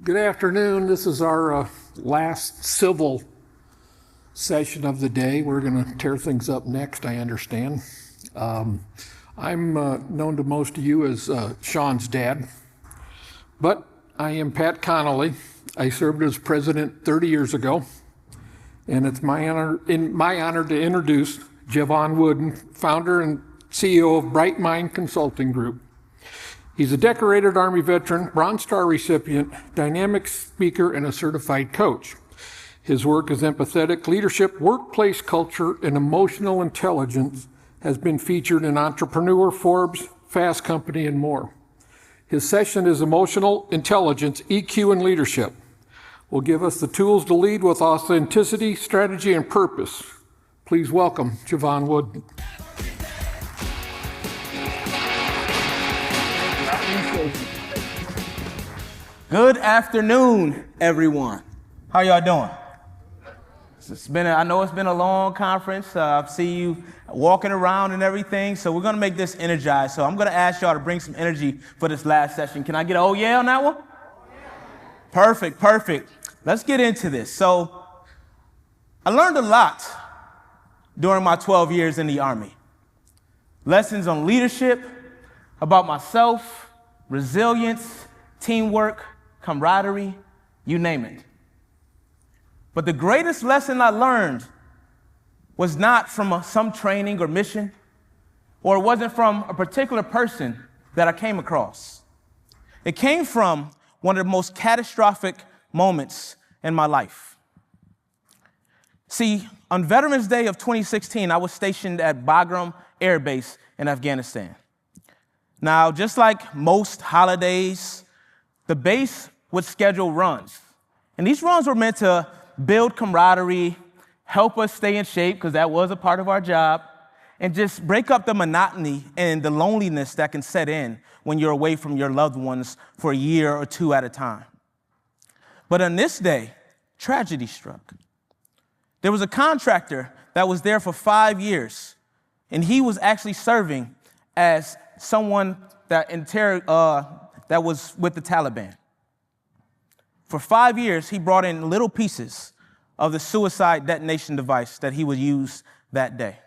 Good afternoon. This is our last civil session of the day. We're going to tear things up next, I understand. I'm known to most of you as Sean's dad, but I am Pat Connolly. I served as president 30 years ago, and it's my honor to introduce Jevon Wooden, founder and CEO of Bright Mind Consulting Group. He's a decorated Army veteran, Bronze Star recipient, dynamic speaker, and a certified coach. His work as empathetic leadership, workplace culture, and emotional intelligence has been featured in Entrepreneur, Forbes, Fast Company, and more. His session is Emotional Intelligence, EQ, and Leadership. Will give us the tools to lead with authenticity, strategy, and purpose. Please welcome Jevon Wooden. Good afternoon, everyone. How y'all doing? I know it's been a long conference. I see you walking around and everything, so we're gonna make this energized. So I'm gonna ask y'all to bring some energy for this last session. Can I get an oh yeah on that one? Perfect. Let's get into this. So I learned a lot during my 12 years in the Army. Lessons on leadership, about myself, resilience, teamwork, camaraderie, you name it. But the greatest lesson I learned was not from some training or mission, or it wasn't from a particular person that I came across. It came from one of the most catastrophic moments in my life. See, on Veterans Day of 2016, I was stationed at Bagram Air Base in Afghanistan. Now, just like most holidays, the base would schedule runs. And these runs were meant to build camaraderie, help us stay in shape, because that was a part of our job, and just break up the monotony and the loneliness that can set in when you're away from your loved ones for a year or two at a time. But on this day, tragedy struck. There was a contractor that was there for 5 years, and he was actually serving as someone that was with the Taliban. For 5 years, he brought in little pieces of the suicide detonation device that he would use that day.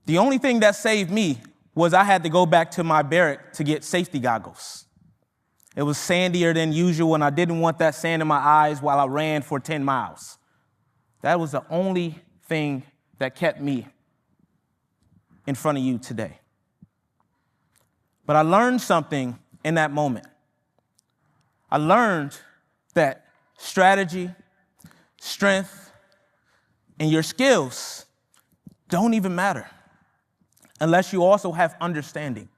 The only thing that saved me was I had to go back to my barrack to get safety goggles. It was sandier than usual, and I didn't want that sand in my eyes while I ran for 10 miles. That was the only thing that kept me in front of you today. But I learned something in that moment. I learned that strategy, strength, and your skills don't even matter unless you also have understanding.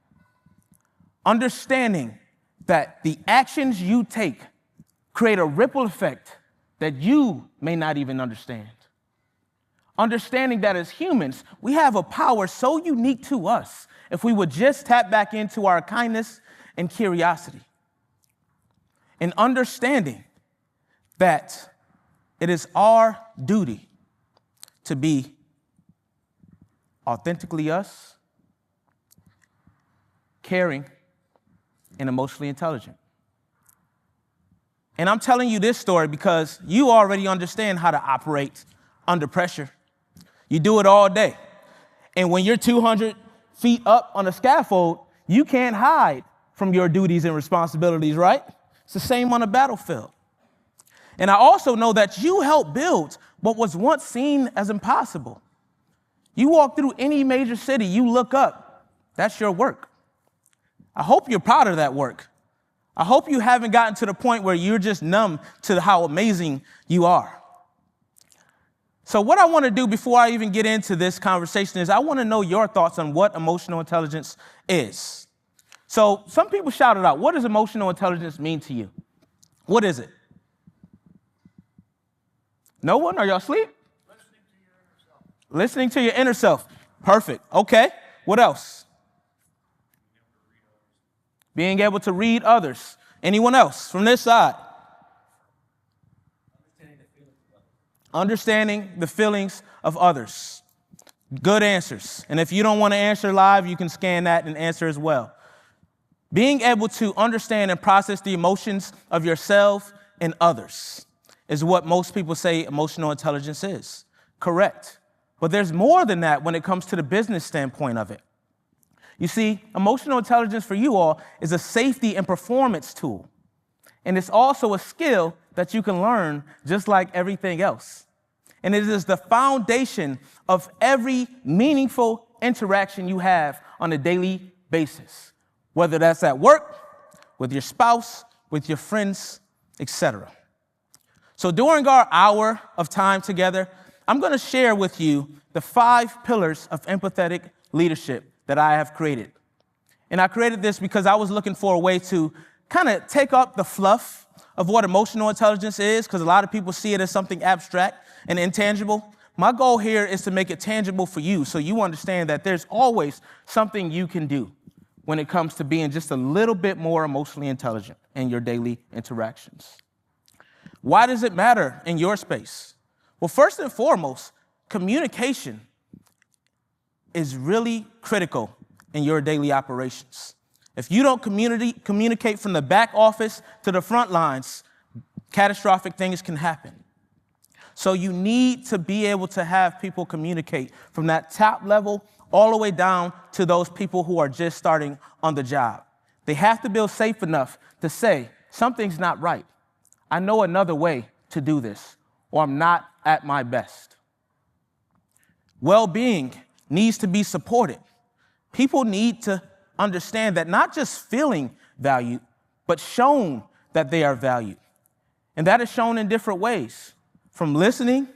Understanding that the actions you take create a ripple effect that you may not even understand. Understanding that as humans, we have a power so unique to us if we would just tap back into our kindness and curiosity. And understanding that it is our duty to be authentically us, caring, and emotionally intelligent. And I'm telling you this story because you already understand how to operate under pressure. You do it all day. And when you're 200 feet up on a scaffold, you can't hide from your duties and responsibilities, right? It's the same on a battlefield. And I also know that you helped build what was once seen as impossible. You walk through any major city, you look up, that's your work. I hope you're proud of that work. I hope you haven't gotten to the point where you're just numb to how amazing you are. So what I want to do before I even get into this conversation is I want to know your thoughts on what emotional intelligence is. So some people shouted out, what does emotional intelligence mean to you? What is it? No one? Are y'all asleep? Listening to your inner self. Perfect. Okay. What else? Being able to read others. Anyone else from this side? Understanding the feelings of others. Good answers. And if you don't want to answer live, you can scan that and answer as well. Being able to understand and process the emotions of yourself and others is what most people say emotional intelligence is. Correct. But there's more than that when it comes to the business standpoint of it. You see, emotional intelligence for you all is a safety and performance tool. And it's also a skill that you can learn just like everything else. And it is the foundation of every meaningful interaction you have on a daily basis, whether that's at work, with your spouse, with your friends, etc. So during our hour of time together, I'm going to share with you the 5 pillars of empathetic leadership that I have created. And I created this because I was looking for a way to kind of take up the fluff of what emotional intelligence is, because a lot of people see it as something abstract and intangible. My goal here is to make it tangible for you so you understand that there's always something you can do when it comes to being just a little bit more emotionally intelligent in your daily interactions. Why does it matter in your space? Well, first and foremost, communication is really critical in your daily operations. If you don't communicate from the back office to the front lines, catastrophic things can happen. So you need to be able to have people communicate from that top level all the way down to those people who are just starting on the job. They have to feel safe enough to say, something's not right. I know another way to do this, or I'm not at my best. Well-being needs to be supported. People need to understand that not just feeling valued, but shown that they are valued. And that is shown in different ways, from listening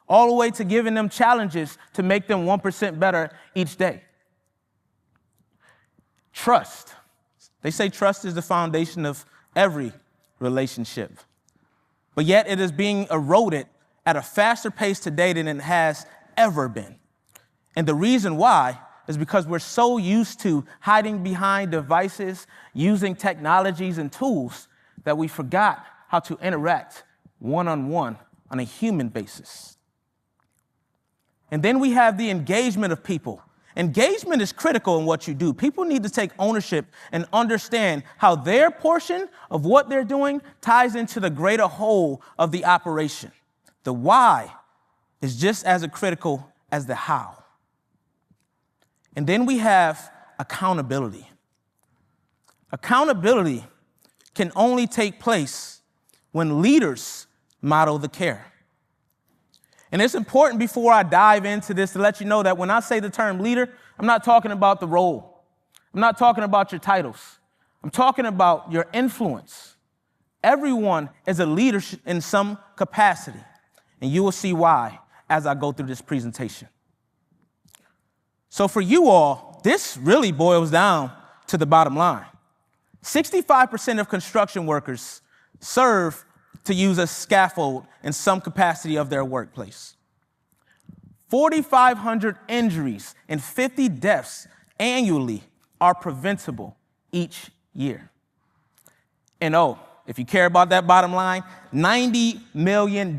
all the way to giving them challenges to make them 1% better each day. Trust. They say trust is the foundation of every relationship. But yet it is being eroded at a faster pace today than it has ever been. And the reason why is because we're so used to hiding behind devices, using technologies and tools, that we forgot how to interact one-on-one on a human basis. And then we have the engagement of people. Engagement is critical in what you do. People need to take ownership and understand how their portion of what they're doing ties into the greater whole of the operation. The why is just as critical as the how. And then we have accountability. Accountability can only take place when leaders model the care. And it's important before I dive into this to let you know that when I say the term leader, I'm not talking about the role. I'm not talking about your titles. I'm talking about your influence. Everyone is a leader in some capacity, and you will see why as I go through this presentation. So for you all, this really boils down to the bottom line. 65% of construction workers serve to use a scaffold in some capacity of their workplace. 4,500 injuries and 50 deaths annually are preventable each year. And if you care about that bottom line, $90 million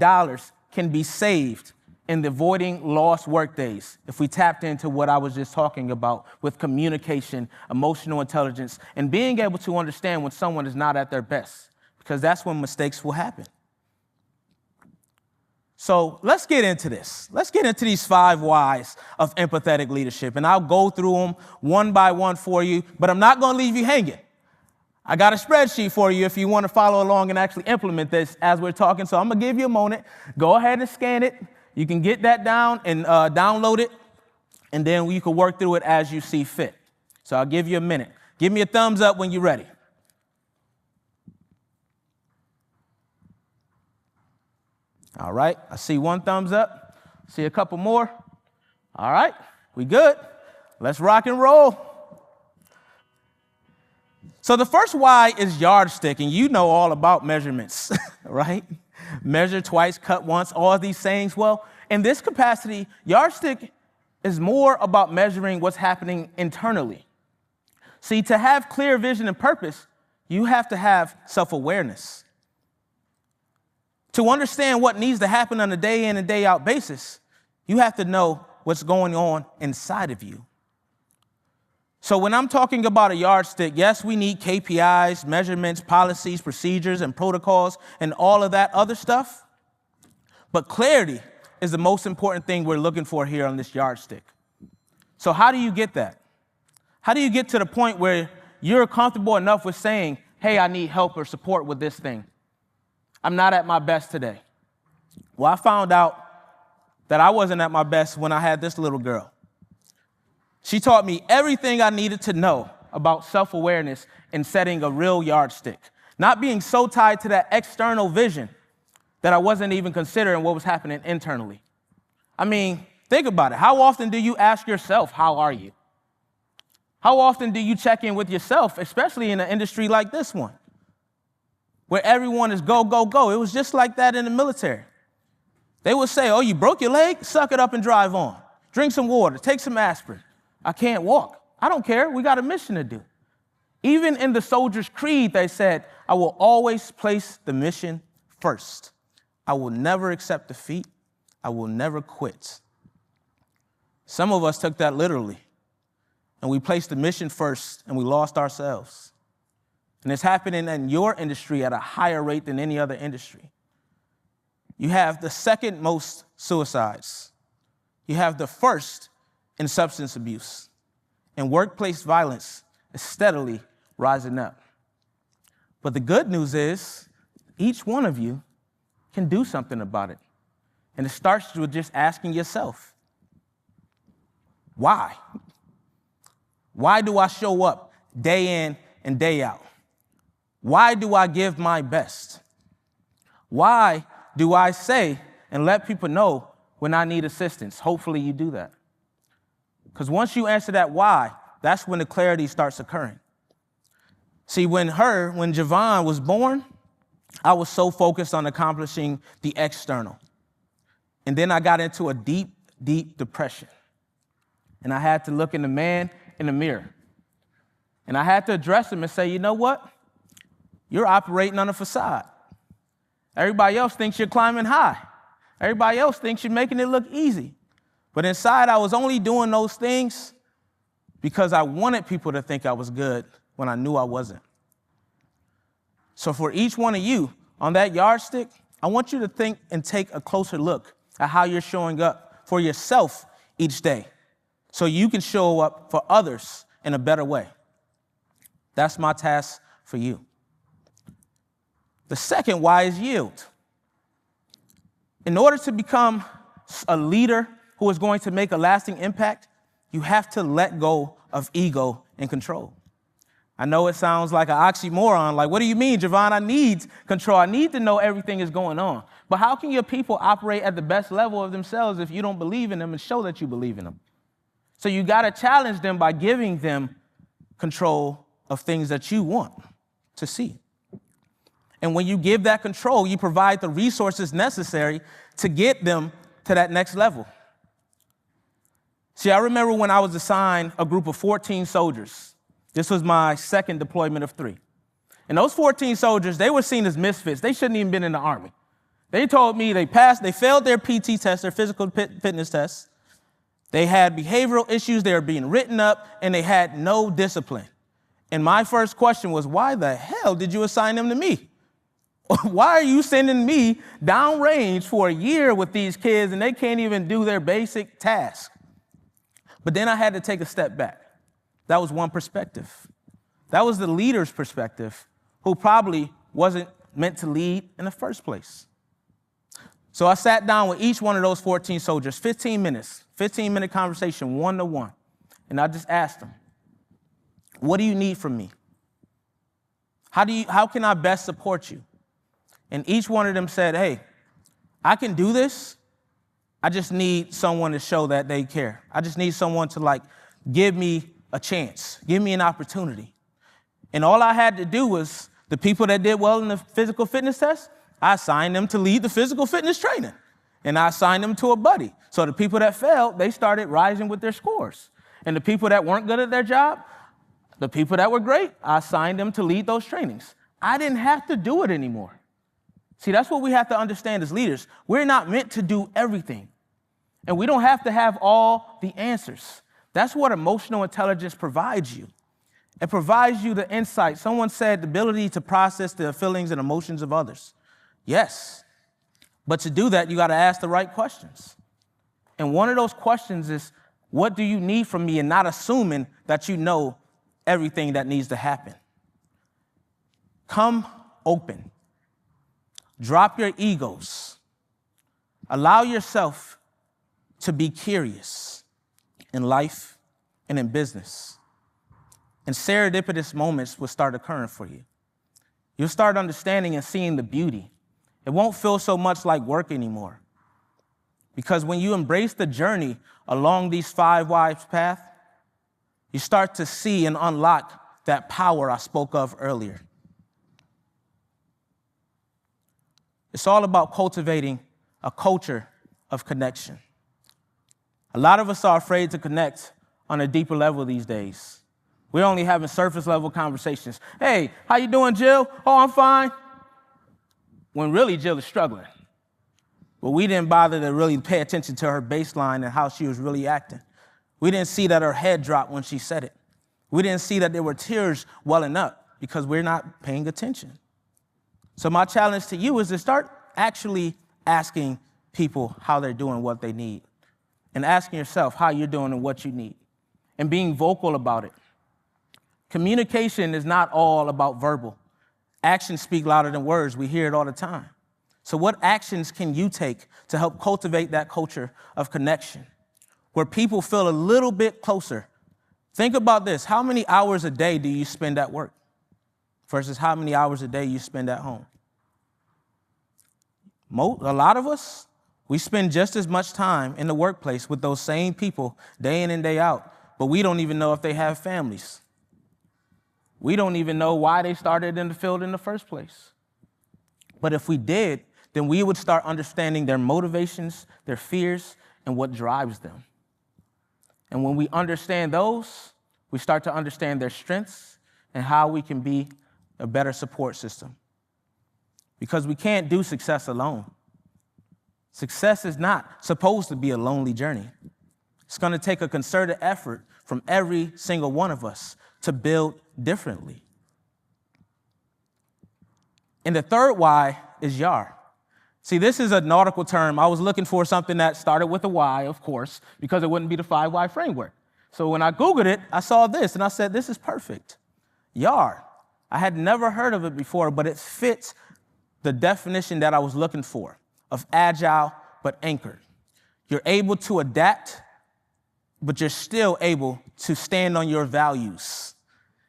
can be saved in avoiding lost workdays if we tapped into what I was just talking about with communication, emotional intelligence, and being able to understand when someone is not at their best, because that's when mistakes will happen. So let's get into this. Let's get into these 5 whys of empathetic leadership, and I'll go through them one by one for you, but I'm not going to leave you hanging. I got a spreadsheet for you if you want to follow along and actually implement this as we're talking, so I'm going to give you a moment. Go ahead and scan it. You can get that down and download it, and then you can work through it as you see fit. So I'll give you a minute. Give me a thumbs up when you're ready. All right, I see 1 thumbs up. See a couple more. All right, we good. Let's rock and roll. So the first why is yardstick, and you know all about measurements, right? Measure twice, cut once, all of these sayings. Well, in this capacity, yardstick is more about measuring what's happening internally. See, to have clear vision and purpose, you have to have self-awareness. To understand what needs to happen on a day in and day out basis, you have to know what's going on inside of you. So when I'm talking about a yardstick, yes, we need KPIs, measurements, policies, procedures, and protocols, and all of that other stuff. But clarity is the most important thing we're looking for here on this yardstick. So how do you get that? How do you get to the point where you're comfortable enough with saying, hey, I need help or support with this thing? I'm not at my best today. Well, I found out that I wasn't at my best when I had this little girl. She taught me everything I needed to know about self-awareness and setting a real yardstick, not being so tied to that external vision that I wasn't even considering what was happening internally. I mean, think about it. How often do you ask yourself, how are you? How often do you check in with yourself, especially in an industry like this one, where everyone is go, go, go? It was just like that in the military. They would say, oh, you broke your leg? Suck it up and drive on. Drink some water, take some aspirin. I can't walk. I don't care. We got a mission to do. Even in the soldier's creed, they said, I will always place the mission first. I will never accept defeat. I will never quit. Some of us took that literally, and we placed the mission first, and we lost ourselves. And it's happening in your industry at a higher rate than any other industry. You have the second most suicides. You have the first in substance abuse. And workplace violence is steadily rising up. But the good news is, each one of you can do something about it. And it starts with just asking yourself, why? Why do I show up day in and day out? Why do I give my best? Why do I say and let people know when I need assistance? Hopefully you do that. Because once you answer that why, that's when the clarity starts occurring. See, when Jevon was born, I was so focused on accomplishing the external. And then I got into a deep, deep depression. And I had to look in the man in the mirror. And I had to address him and say, you know what? You're operating on a facade. Everybody else thinks you're climbing high. Everybody else thinks you're making it look easy. But inside, I was only doing those things because I wanted people to think I was good when I knew I wasn't. So for each one of you on that yardstick, I want you to think and take a closer look at how you're showing up for yourself each day so you can show up for others in a better way. That's my task for you. The second why is yield. In order to become a leader who is going to make a lasting impact, you have to let go of ego and control. I know it sounds like an oxymoron. Like, what do you mean, Jevon? I need control. I need to know everything is going on. But how can your people operate at the best level of themselves if you don't believe in them and show that you believe in them? So you got to challenge them by giving them control of things that you want to see. And when you give that control, you provide the resources necessary to get them to that next level. See, I remember when I was assigned a group of 14 soldiers. This was my second deployment of 3. And those 14 soldiers, they were seen as misfits. They shouldn't even been in the Army. They told me they failed their PT test, their physical fitness test. They had behavioral issues, they were being written up, and they had no discipline. And my first question was, why the hell did you assign them to me? Why are you sending me downrange for a year with these kids and they can't even do their basic task? But then I had to take a step back. That was one perspective. That was the leader's perspective, who probably wasn't meant to lead in the first place. So I sat down with each one of those 14 soldiers, 15-minute conversation, one-to-one. And I just asked them, what do you need from me? How can I best support you? And each one of them said, hey, I can do this. I just need someone to show that they care. I just need someone to give me a chance, give me an opportunity. And all I had to do was the people that did well in the physical fitness test, I assigned them to lead the physical fitness training. And I assigned them to a buddy. So the people that failed, they started rising with their scores. And the people that weren't good at their job, the people that were great, I assigned them to lead those trainings. I didn't have to do it anymore. See, that's what we have to understand as leaders. We're not meant to do everything. And we don't have to have all the answers. That's what emotional intelligence provides you. It provides you the insight. Someone said the ability to process the feelings and emotions of others. Yes, but to do that, you got to ask the right questions. And one of those questions is, what do you need from me? And not assuming that you know everything that needs to happen. Come open. Drop your egos. Allow yourself to be curious in life and in business. And serendipitous moments will start occurring for you. You'll start understanding and seeing the beauty. It won't feel so much like work anymore. Because when you embrace the journey along these 5 whys path, you start to see and unlock that power I spoke of earlier. It's all about cultivating a culture of connection. A lot of us are afraid to connect on a deeper level these days. We're only having surface level conversations. Hey, how you doing, Jill? Oh, I'm fine. When really Jill is struggling. But we didn't bother to really pay attention to her baseline and how she was really acting. We didn't see that her head dropped when she said it. We didn't see that there were tears welling up because we're not paying attention. So my challenge to you is to start actually asking people how they're doing, what they need, and asking yourself how you're doing and what you need, and being vocal about it. Communication is not all about verbal. Actions speak louder than words. We hear it all the time. So what actions can you take to help cultivate that culture of connection where people feel a little bit closer? Think about this. How many hours a day do you spend at work versus how many hours a day you spend at home? A lot of us, we spend just as much time in the workplace with those same people day in and day out, but we don't even know if they have families. We don't even know why they started in the field in the first place. But if we did, then we would start understanding their motivations, their fears, and what drives them. And when we understand those, we start to understand their strengths and how we can be a better support system. Because we can't do success alone. Success is not supposed to be a lonely journey. It's going to take a concerted effort from every single one of us to build differently. And the third why is YAR. See, this is a nautical term. I was looking for something that started with a Y, of course, because it wouldn't be the 5 why framework. So when I Googled it, I saw this, and I said, this is perfect. YAR. I had never heard of it before, but it fits the definition that I was looking for of agile but anchored. You're able to adapt, but you're still able to stand on your values.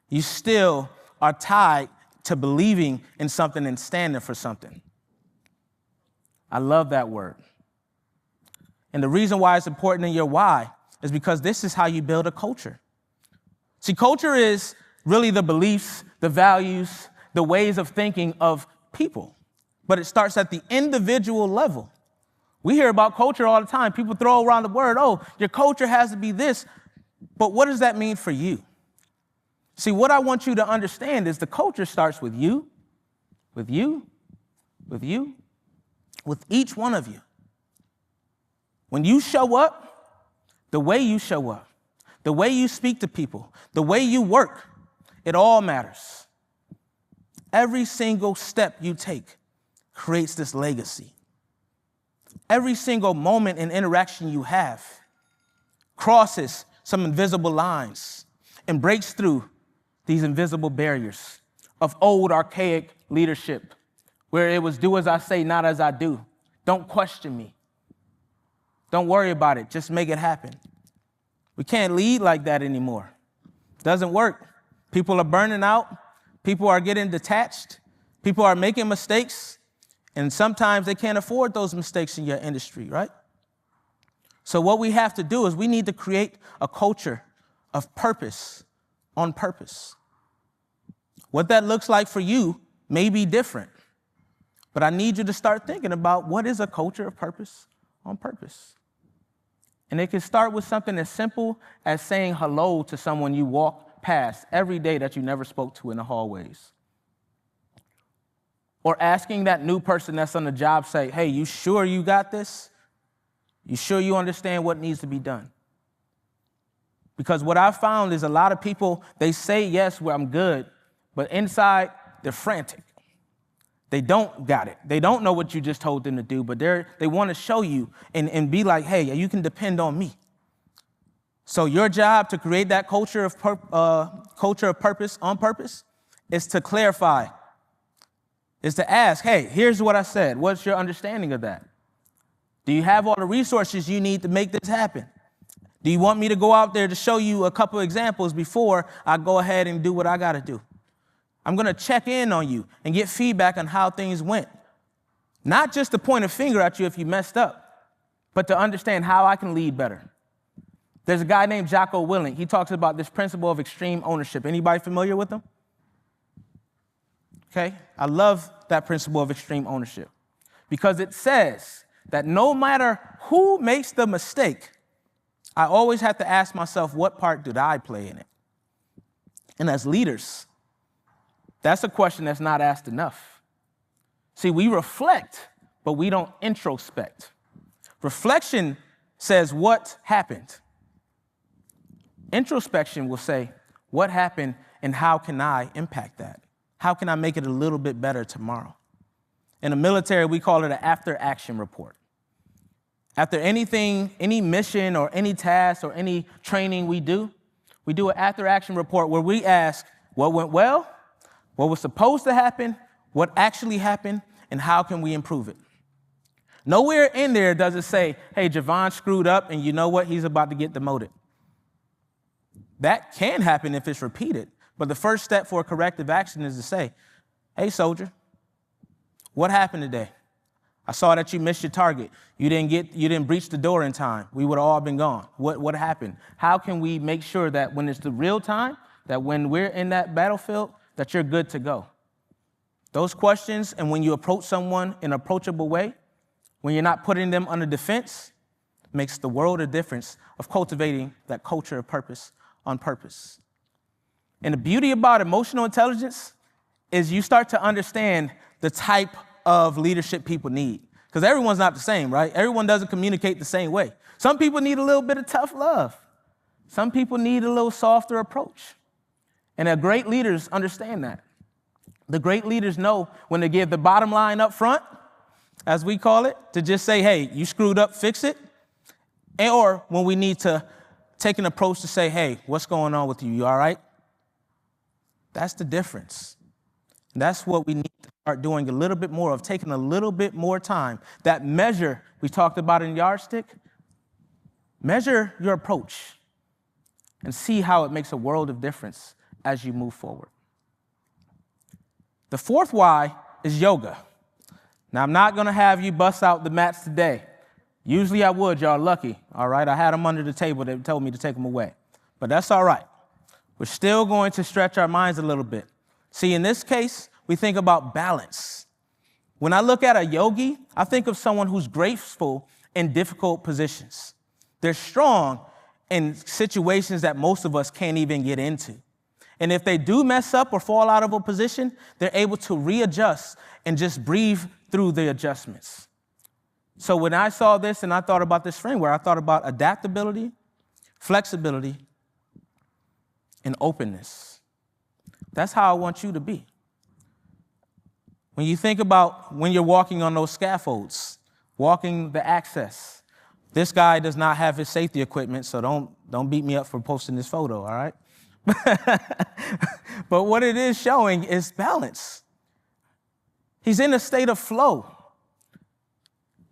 You still are tied to believing in something and standing for something. I love that word. And the reason why it's important in your why is because this is how you build a culture. See, culture is really the beliefs, the values, the ways of thinking of people. But it starts at the individual level. We hear about culture all the time. People throw around the word, oh, your culture has to be this. But what does that mean for you? See, what I want you to understand is the culture starts with you, with you, with you, with each one of you. When you show up, the way you show up, the way you speak to people, the way you work, it all matters. Every single step you take creates this legacy. Every single moment and interaction you have crosses some invisible lines and breaks through these invisible barriers of old archaic leadership where it was do as I say, not as I do. Don't question me. Don't worry about it. Just make it happen. We can't lead like that anymore. Doesn't work. People are burning out. People are getting detached. People are making mistakes. And sometimes they can't afford those mistakes in your industry, right? So what we have to do is we need to create a culture of purpose on purpose. What that looks like for you may be different, but I need you to start thinking about what is a culture of purpose on purpose. And it can start with something as simple as saying hello to someone you walk past every day that you never spoke to in the hallways. Or asking that new person that's on the job site, hey, you sure you got this? You sure you understand what needs to be done? Because what I've found is a lot of people, they say, yes, well, I'm good, but inside, they're frantic. They don't got it. They don't know what you just told them to do, but they want to show you and be like, hey, you can depend on me. So your job to create that culture of purpose on purpose is to clarify, is to ask, hey, here's what I said. What's your understanding of that? Do you have all the resources you need to make this happen? Do you want me to go out there to show you a couple examples before I go ahead and do what I got to do? I'm going to check in on you and get feedback on how things went. Not just to point a finger at you if you messed up, but to understand how I can lead better. There's a guy named Jevon Wooden. He talks about this principle of extreme ownership. Anybody familiar with him? Okay, I love that principle of extreme ownership because it says that no matter who makes the mistake, I always have to ask myself, what part did I play in it? And as leaders, that's a question that's not asked enough. See, we reflect, but we don't introspect. Reflection says what happened. Introspection will say, what happened and how can I impact that? How can I make it a little bit better tomorrow? In the military, we call it an after-action report. After anything, any mission or any task or any training we do an after-action report where we ask what went well, what was supposed to happen, what actually happened, and how can we improve it. Nowhere in there does it say, hey, Jevon screwed up and you know what, he's about to get demoted. That can happen if it's repeated, but the first step for corrective action is to say, hey, soldier, what happened today? I saw that you missed your target. You didn't breach the door in time. We would have all been gone. What happened? How can we make sure that when it's the real time, that when we're in that battlefield, that you're good to go? Those questions, and when you approach someone in an approachable way, when you're not putting them under defense, makes the world a difference of cultivating that culture of purpose on purpose. And the beauty about emotional intelligence is you start to understand the type of leadership people need. Because everyone's not the same, right? Everyone doesn't communicate the same way. Some people need a little bit of tough love. Some people need a little softer approach. And the great leaders understand that. The great leaders know when to give the bottom line up front, as we call it, to just say, hey, you screwed up, fix it. Or when we need to take an approach to say, hey, what's going on with you? You all right? That's the difference. And that's what we need to start doing a little bit more of, taking a little bit more time. That measure we talked about in Yardstick, measure your approach and see how it makes a world of difference as you move forward. The fourth why is yoga. Now, I'm not going to have you bust out the mats today. Usually I would, y'all lucky, all right? I had them under the table. They told me to take them away. But that's all right. We're still going to stretch our minds a little bit. See, in this case, we think about balance. When I look at a yogi, I think of someone who's graceful in difficult positions. They're strong in situations that most of us can't even get into. And if they do mess up or fall out of a position, they're able to readjust and just breathe through the adjustments. So when I saw this and I thought about this framework, I thought about adaptability, flexibility, and openness. That's how I want you to be. When you think about when you're walking on those scaffolds, walking the access, this guy does not have his safety equipment, so don't beat me up for posting this photo, all right? But what it is showing is balance. He's in a state of flow.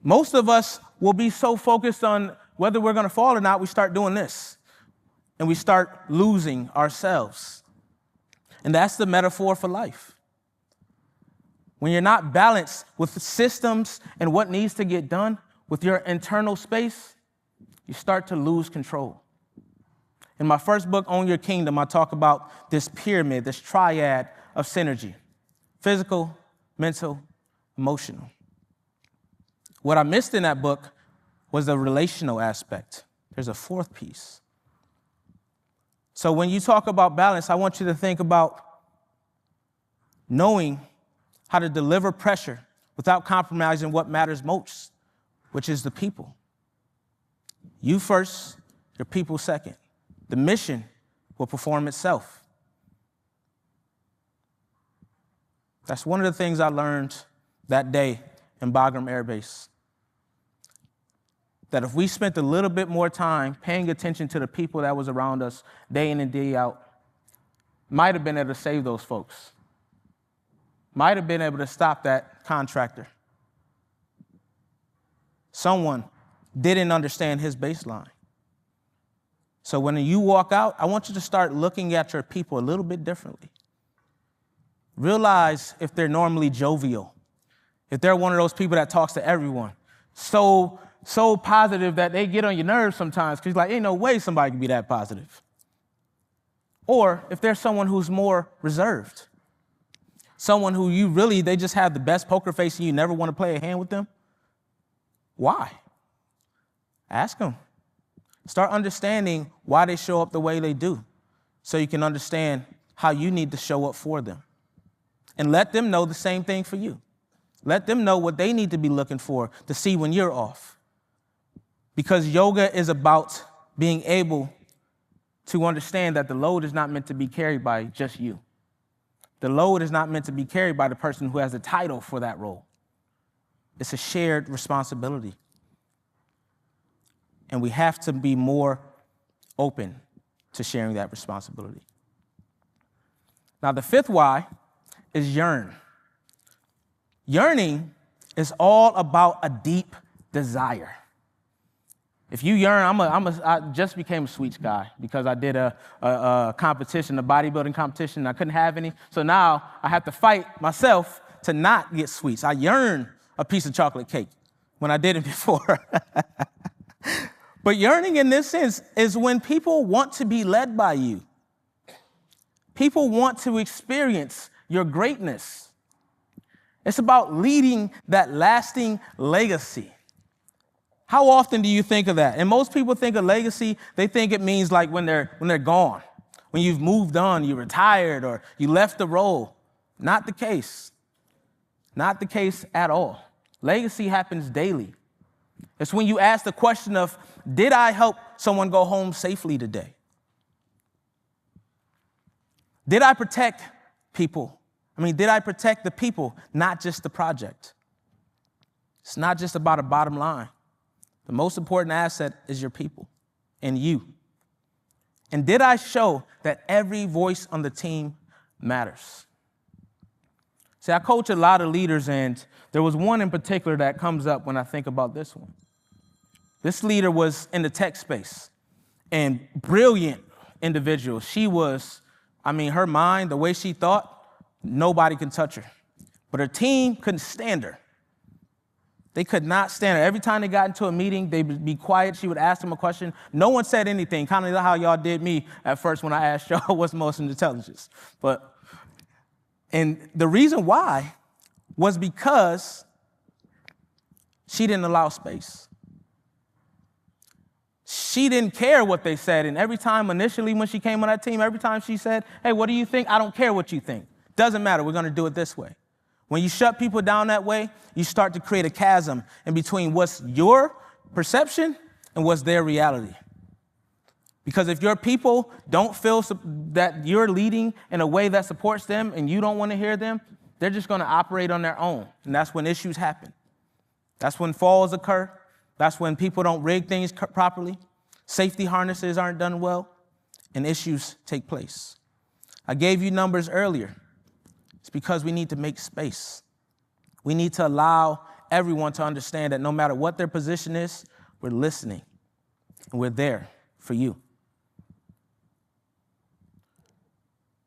Most of us will be so focused on whether we're going to fall or not, we start doing this, and we start losing ourselves. And that's the metaphor for life. When you're not balanced with the systems and what needs to get done with your internal space, you start to lose control. In my first book, Own Your Kingdom, I talk about this pyramid, this triad of synergy: physical, mental, emotional. What I missed in that book was the relational aspect. There's a fourth piece. So when you talk about balance, I want you to think about knowing how to deliver pressure without compromising what matters most, which is the people. You first, your people second. the mission will perform itself. That's one of the things I learned that day in Bagram Air Base. That if we spent a little bit more time paying attention to the people that was around us day in and day out, might have been able to save those folks. Might have been able to stop that contractor. Someone didn't understand his baseline. So when you walk out, I want you to start looking at your people a little bit differently. Realize if they're normally jovial, if they're one of those people that talks to everyone, so positive that they get on your nerves sometimes because you're like, ain't no way somebody can be that positive. Or if there's someone who's more reserved, someone who they just have the best poker face and you never want to play a hand with them. Why? Ask them. Start understanding why they show up the way they do so you can understand how you need to show up for them. And let them know the same thing for you. Let them know what they need to be looking for to see when you're off. Because yoga is about being able to understand that the load is not meant to be carried by just you. The load is not meant to be carried by the person who has the title for that role. It's a shared responsibility. And we have to be more open to sharing that responsibility. Now, the fifth why is yearn. Yearning is all about a deep desire. If you yearn, I just became a sweets guy because I did a competition, a bodybuilding competition, and I couldn't have any. So now I have to fight myself to not get sweets. I yearn a piece of chocolate cake when I did it before. But yearning in this sense is when people want to be led by you. People want to experience your greatness. It's about leading that lasting legacy. How often do you think of that? And most people think of legacy, they think it means like when they're gone, when you've moved on, you retired, or you left the role. Not the case. Not the case at all. Legacy happens daily. It's when you ask the question of, did I help someone go home safely today? Did I protect people? Did I protect the people, not just the project? It's not just about a bottom line. The most important asset is your people and you. And did I show that every voice on the team matters? See, I coach a lot of leaders, and there was one in particular that comes up when I think about this one. This leader was in the tech space and brilliant individual. She was, her mind, the way she thought, nobody can touch her. But her team couldn't stand her. They could not stand her. Every time they got into a meeting, they would be quiet. She would ask them a question. No one said anything, kind of how y'all did me at first when I asked y'all what's emotional intelligence. And the reason why was because she didn't allow space. She didn't care what they said. And every time initially when she came on that team, every time she said, hey, what do you think? I don't care what you think. Doesn't matter. We're going to do it this way. When you shut people down that way, you start to create a chasm in between what's your perception and what's their reality. Because if your people don't feel that you're leading in a way that supports them and you don't want to hear them, they're just going to operate on their own. And that's when issues happen. That's when falls occur. That's when people don't rig things properly. Safety harnesses aren't done well, and issues take place. I gave you numbers earlier. It's because we need to make space. We need to allow everyone to understand that no matter what their position is, we're listening, and we're there for you.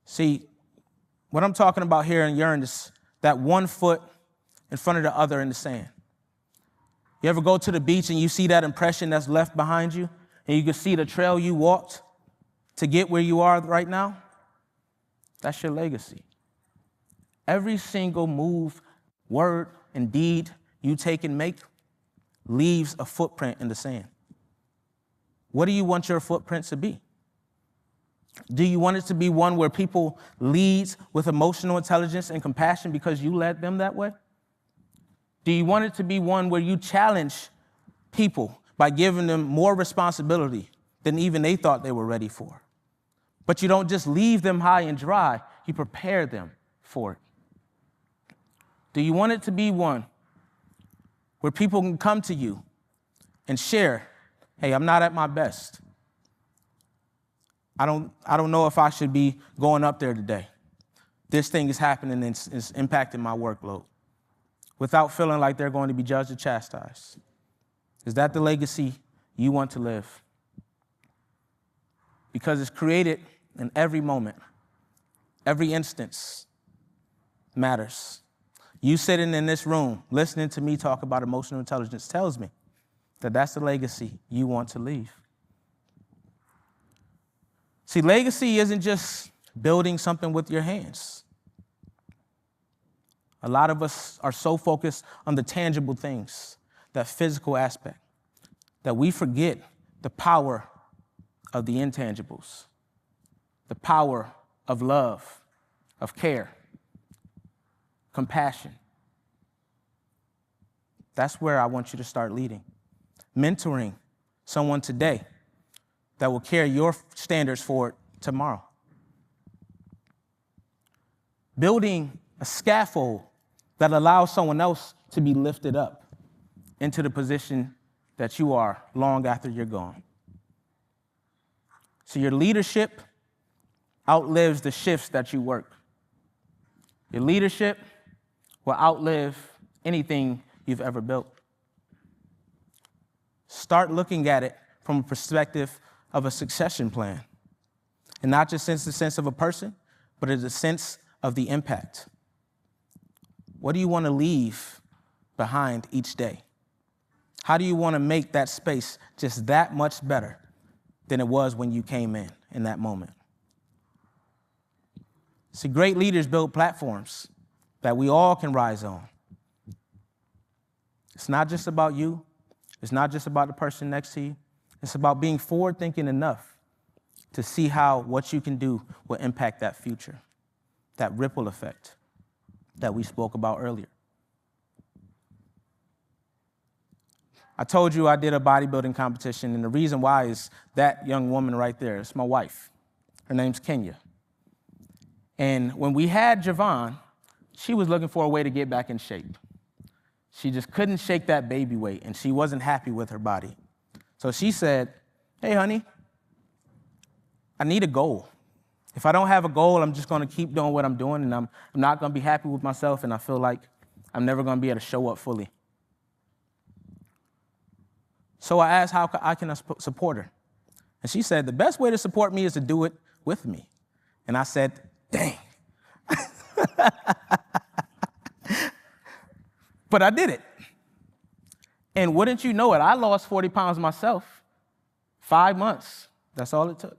See, what I'm talking about here in yearn is that one foot in front of the other in the sand. You ever go to the beach and you see that impression that's left behind you, and you can see the trail you walked to get where you are right now? That's your legacy. Every single move, word, and deed you take and make leaves a footprint in the sand. What do you want your footprint to be? Do you want it to be one where people lead with emotional intelligence and compassion because you led them that way? Do you want it to be one where you challenge people by giving them more responsibility, than even they thought they were ready for. But you don't just leave them high and dry, you prepare them for it. Do you want it to be one where people can come to you and share, hey, I'm not at my best. I don't know if I should be going up there today. This thing is happening and it's impacting my workload, without feeling like they're going to be judged or chastised. Is that the legacy you want to live? Because it's created in every moment, every instance matters. You sitting in this room, listening to me talk about emotional intelligence tells me that that's the legacy you want to leave. See, legacy isn't just building something with your hands. A lot of us are so focused on the tangible things, that physical aspect, that we forget the power of the intangibles, the power of love, of care, compassion. That's where I want you to start leading. Mentoring someone today that will carry your standards forward tomorrow. Building a scaffold that allows someone else to be lifted up into the position that you are long after you're gone. So your leadership outlives the shifts that you work. Your leadership will outlive anything you've ever built. Start looking at it from a perspective of a succession plan, and not just in the sense of a person, but in the sense of the impact. What do you want to leave behind each day? How do you want to make that space just that much better than it was when you came in that moment? See, great leaders build platforms that we all can rise on. It's not just about you. It's not just about the person next to you. It's about being forward-thinking enough to see how what you can do will impact that future, that ripple effect that we spoke about earlier. I told you I did a bodybuilding competition, and the reason why is that young woman right there. It's my wife. Her name's Kenya. And when we had Jevon, she was looking for a way to get back in shape. She just couldn't shake that baby weight, and she wasn't happy with her body. So she said, hey, honey, I need a goal. If I don't have a goal, I'm just going to keep doing what I'm doing, and I'm not going to be happy with myself, and I feel like I'm never going to be able to show up fully. So I asked how I can support her. And she said, the best way to support me is to do it with me. And I said, dang. But I did it. And wouldn't you know it, I lost 40 pounds myself. 5 months. That's all it took.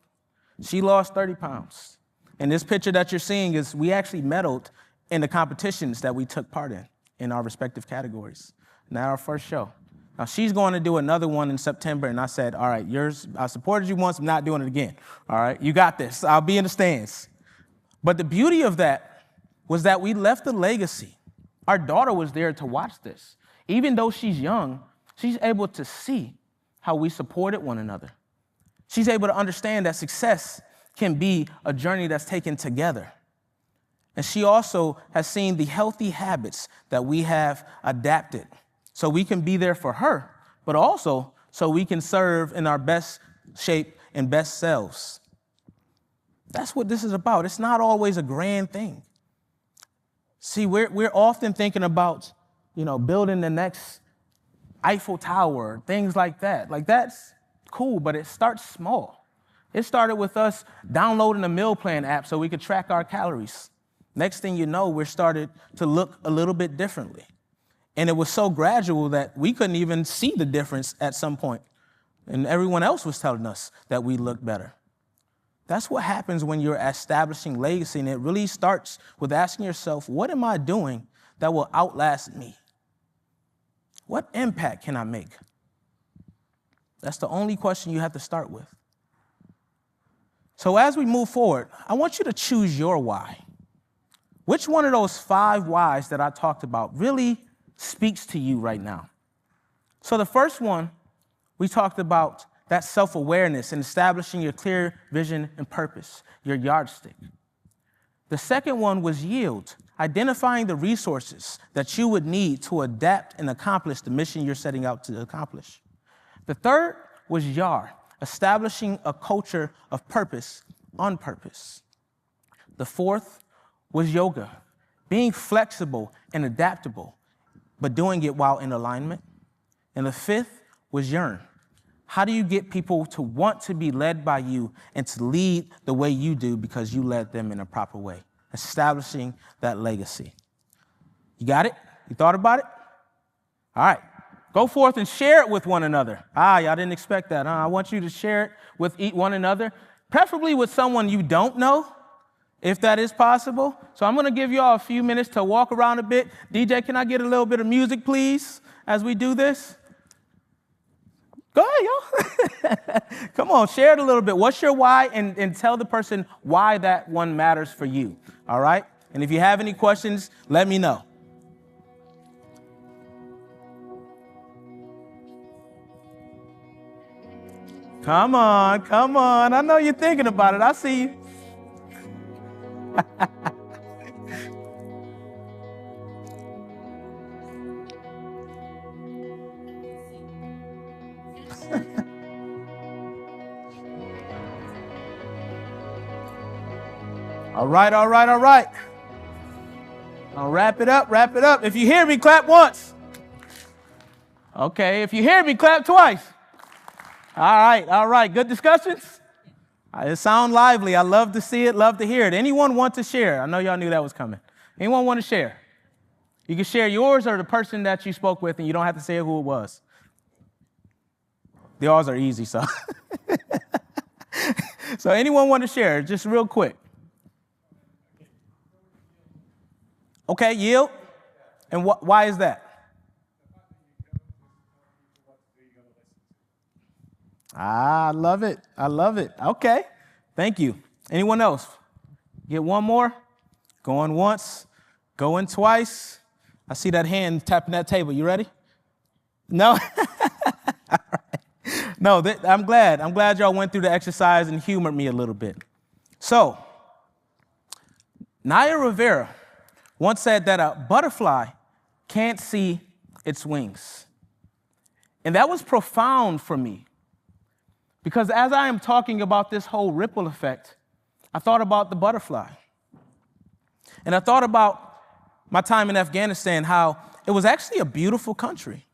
She lost 30 pounds. And this picture that you're seeing is we actually medaled in the competitions that we took part in our respective categories. Now our first show. Now she's going to do another one in September, and I said, all right, I supported you once, I'm not doing it again. All right, you got this. I'll be in the stands. But the beauty of that was that we left a legacy. Our daughter was there to watch this. Even though she's young, she's able to see how we supported one another. She's able to understand that success can be a journey that's taken together. And she also has seen the healthy habits that we have adapted so we can be there for her, but also so we can serve in our best shape and best selves. That's what this is about. It's not always a grand thing. See, we're often thinking about, building the next Eiffel Tower, things like that. Like, that's cool, but it starts small. It started with us downloading a meal plan app so we could track our calories. Next thing you know, we're started to look a little bit differently. And it was so gradual that we couldn't even see the difference at some point. And everyone else was telling us that we looked better. That's what happens when you're establishing legacy, and it really starts with asking yourself, what am I doing that will outlast me? What impact can I make? That's the only question you have to start with. So as we move forward, I want you to choose your why. Which one of those 5 whys that I talked about really speaks to you right now? So the first one, we talked about that self-awareness and establishing your clear vision and purpose, your yardstick. The second one was yield, identifying the resources that you would need to adapt and accomplish the mission you're setting out to accomplish. The third was yar, establishing a culture of purpose on purpose. The fourth was yoga, being flexible and adaptable, but doing it while in alignment. And the fifth was yearn. How do you get people to want to be led by you and to lead the way you do because you led them in a proper way? Establishing that legacy. You got it? You thought about it? All right. Go forth and share it with one another. Y'all didn't expect that, huh? I want you to share it with one another, preferably with someone you don't know, if that is possible. So I'm going to give you all a few minutes to walk around a bit. DJ, can I get a little bit of music, please, as we do this? Go ahead, y'all. Come on, share it a little bit. What's your why? And tell the person why that one matters for you, all right? And if you have any questions, let me know. Come on, come on. I know you're thinking about it. I see you. All right. I'll wrap it up. If you hear me, clap once. Okay, if you hear me, clap twice. All right. Good discussions? It sounds lively. I love to see it, love to hear it. Anyone want to share? I know y'all knew that was coming. Anyone want to share? You can share yours or the person that you spoke with, and you don't have to say who it was. Yours are easy, so. So anyone want to share? Just real quick. Okay, yield. And why is that? I love it. Okay, thank you. Anyone else? Get one more? Going once, going twice. I see that hand tapping that table. You ready? No? All right. No, I'm glad. I'm glad y'all went through the exercise and humored me a little bit. So, Naya Rivera once said that a butterfly can't see its wings. And that was profound for me. Because as I am talking about this whole ripple effect, I thought about the butterfly. And I thought about my time in Afghanistan, how it was actually a beautiful country.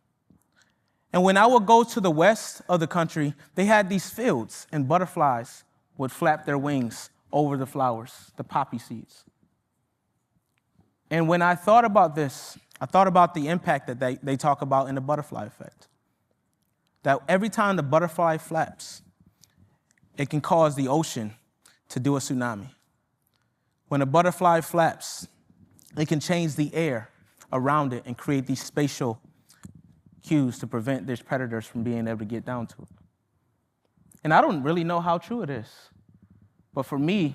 And when I would go to the west of the country, they had these fields, and butterflies would flap their wings over the flowers, the poppy seeds. And when I thought about this, I thought about the impact that they talk about in the butterfly effect. That every time the butterfly flaps, it can cause the ocean to do a tsunami. When a butterfly flaps, it can change the air around it and create these spatial cues to prevent these predators from being able to get down to it. And I don't really know how true it is, but for me,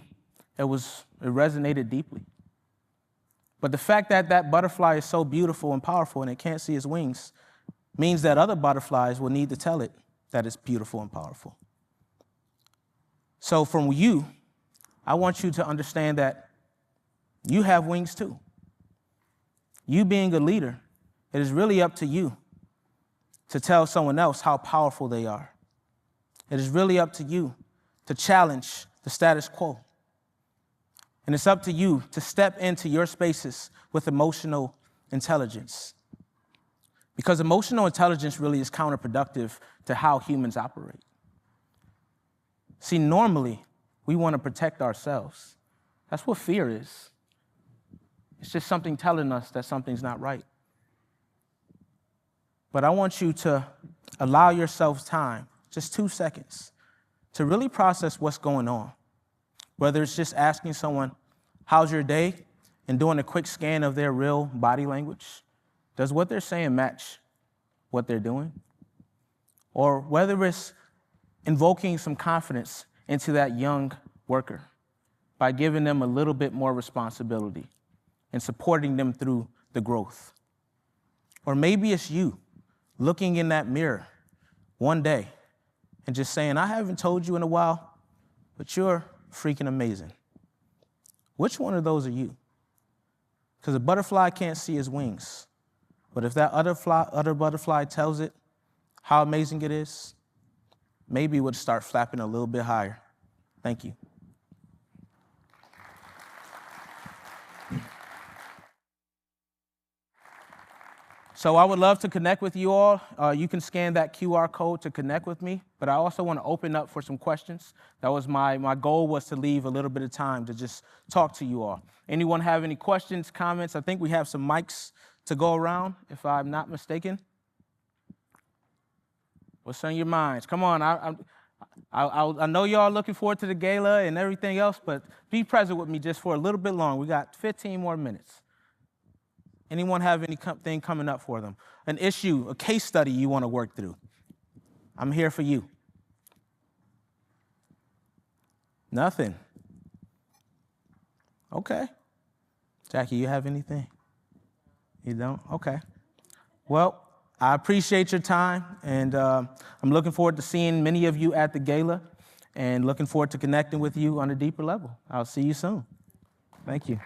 it resonated deeply. But the fact that that butterfly is so beautiful and powerful and it can't see its wings means that other butterflies will need to tell it that it's beautiful and powerful. So from you, I want you to understand that you have wings too. You being a leader, it is really up to you to tell someone else how powerful they are. It is really up to you to challenge the status quo. And it's up to you to step into your spaces with emotional intelligence. Because emotional intelligence really is counterproductive to how humans operate. See, normally, we want to protect ourselves. That's what fear is. It's just something telling us that something's not right. But I want you to allow yourself time, just 2 seconds, to really process what's going on. Whether it's just asking someone, how's your day? And doing a quick scan of their real body language. Does what they're saying match what they're doing? Or whether it's invoking some confidence into that young worker by giving them a little bit more responsibility and supporting them through the growth. Or maybe it's you looking in that mirror one day and just saying, I haven't told you in a while, but you're freaking amazing. Which one of those are you? Because a butterfly can't see his wings. But if that other butterfly tells it how amazing it is, maybe it would start flapping a little bit higher. Thank you. So I would love to connect with you all. You can scan that QR code to connect with me, but I also want to open up for some questions. That was my goal, was to leave a little bit of time to just talk to you all. Anyone have any questions, comments? I think we have some mics to go around, if I'm not mistaken. What's on your minds? Come on, I know y'all looking forward to the gala and everything else, but be present with me just for a little bit long. We got 15 more minutes. Anyone have anything coming up for them? An issue, a case study you want to work through? I'm here for you. Nothing. Okay. Jackie, you have anything? You don't? Okay. Well, I appreciate your time, and I'm looking forward to seeing many of you at the gala and looking forward to connecting with you on a deeper level. I'll see you soon. Thank you.